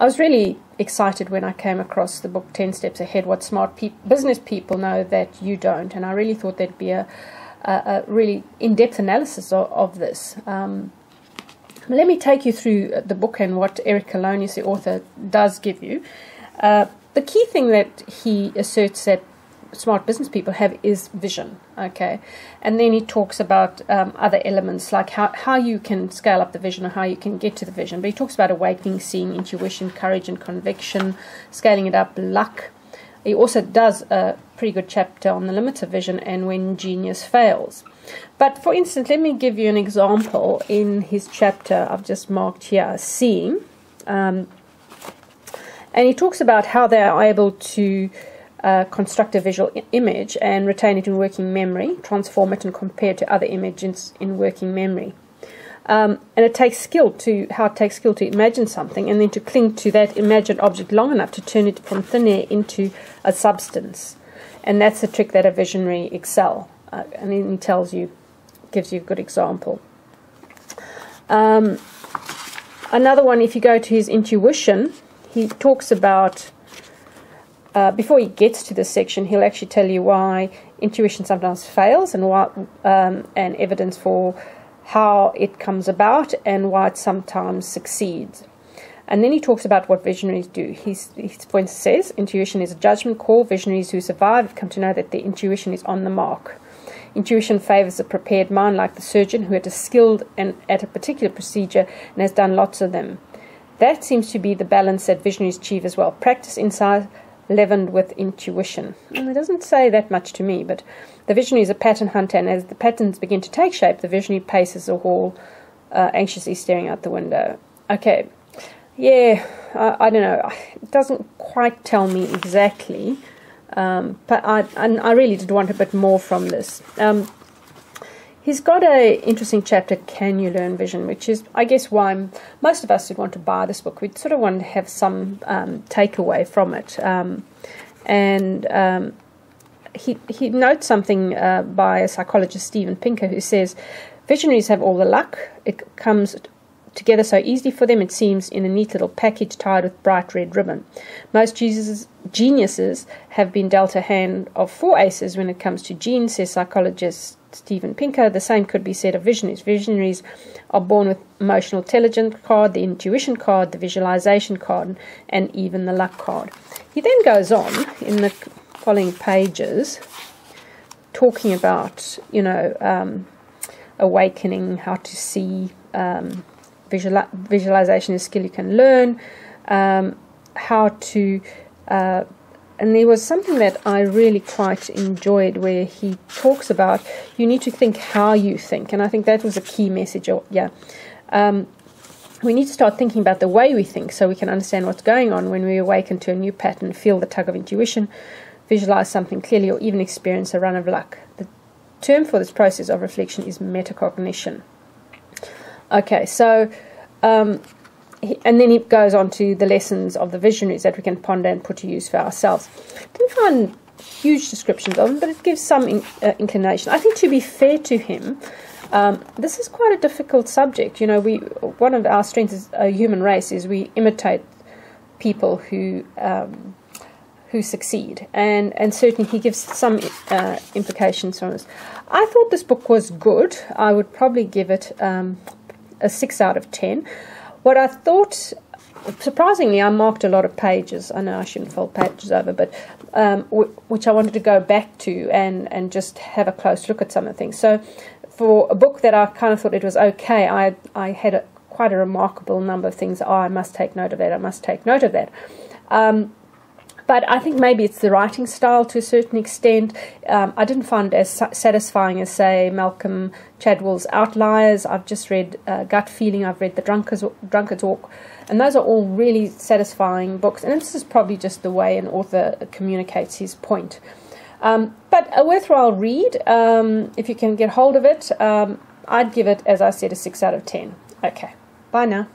I was really excited when I came across the book 10 Steps Ahead, What Smart Business People Know That You Don't, and I really thought there'd be a really in-depth analysis of this. Let me take you through the book and what Erik Calonius, the author, does give you. The key thing that he asserts that smart business people have is vision, okay? And then he talks about other elements like how you can scale up the vision or how you can get to the vision. But he talks about awakening, seeing, intuition, courage and conviction, scaling it up, luck. He also does a pretty good chapter on the limits of vision and when genius fails. But for instance, let me give you an example in his chapter I've just marked here, seeing. And he talks about how they are able to construct a visual image and retain it in working memory, transform it and compare it to other images in working memory. And it takes skill to imagine something and then to cling to that imagined object long enough to turn it from thin air into a substance. And that's the trick that a visionary excel. And then he gives you a good example. Another one, if you go to his intuition, he talks about, before he gets to this section, he'll actually tell you why intuition sometimes fails and why, and evidence for how it comes about and why it sometimes succeeds. And then he talks about what visionaries do. His point says, intuition is a judgment call. Visionaries who survive have come to know that their intuition is on the mark. Intuition favors a prepared mind, like the surgeon who is skilled and at a particular procedure and has done lots of them. That seems to be the balance that visionaries achieve as well. Practice insight leavened with intuition. And it doesn't say that much to me, but the visionary is a pattern hunter, and as the patterns begin to take shape, the visionary paces the hall, anxiously staring out the window. Okay, yeah, I don't know. It doesn't quite tell me exactly, but I really did want a bit more from this. He's got an interesting chapter, Can You Learn Vision, which is, I guess, why most of us would want to buy this book. We'd sort of want to have some takeaway from it. He notes something by a psychologist, Steven Pinker, who says, visionaries have all the luck. It comes together so easily for them, it seems, in a neat little package tied with bright red ribbon. Most geniuses have been dealt a hand of 4 aces when it comes to genes, says psychologist Steven Pinker. The same could be said of visionaries. Visionaries are born with emotional intelligence card, the intuition card, the visualization card, and even the luck card. He then goes on in the following pages talking about, awakening, how to see, visualization is a skill you can learn, how to and there was something that I really quite enjoyed where he talks about you need to think how you think, and I think that was a key message. We need to start thinking about the way we think so we can understand what's going on when we awaken to a new pattern, feel the tug of intuition, visualize something clearly, or even experience a run of luck. The term for this process of reflection is metacognition. Okay, so and then he goes on to the lessons of the visionaries that we can ponder and put to use for ourselves. Didn't find huge descriptions of them, but it gives some inclination. I think, to be fair to him, this is quite a difficult subject. One of our strengths as a human race is we imitate people who succeed, and certainly he gives some implications from this. I thought this book was good. I would probably give it a 6 out of 10. What I thought, surprisingly, I marked a lot of pages. I know I shouldn't fold pages over, but which I wanted to go back to and just have a close look at some of the things. So for a book that I kind of thought it was okay, I had quite a remarkable number of things. I must take note of that. I must take note of that. But I think maybe it's the writing style to a certain extent. I didn't find it as satisfying as, say, Malcolm Chadwell's Outliers. I've just read Gut Feeling. I've read The Drunkard's Walk. And those are all really satisfying books. And this is probably just the way an author communicates his point. But a worthwhile read, if you can get hold of it. I'd give it, as I said, a 6 out of 10. Okay, bye now.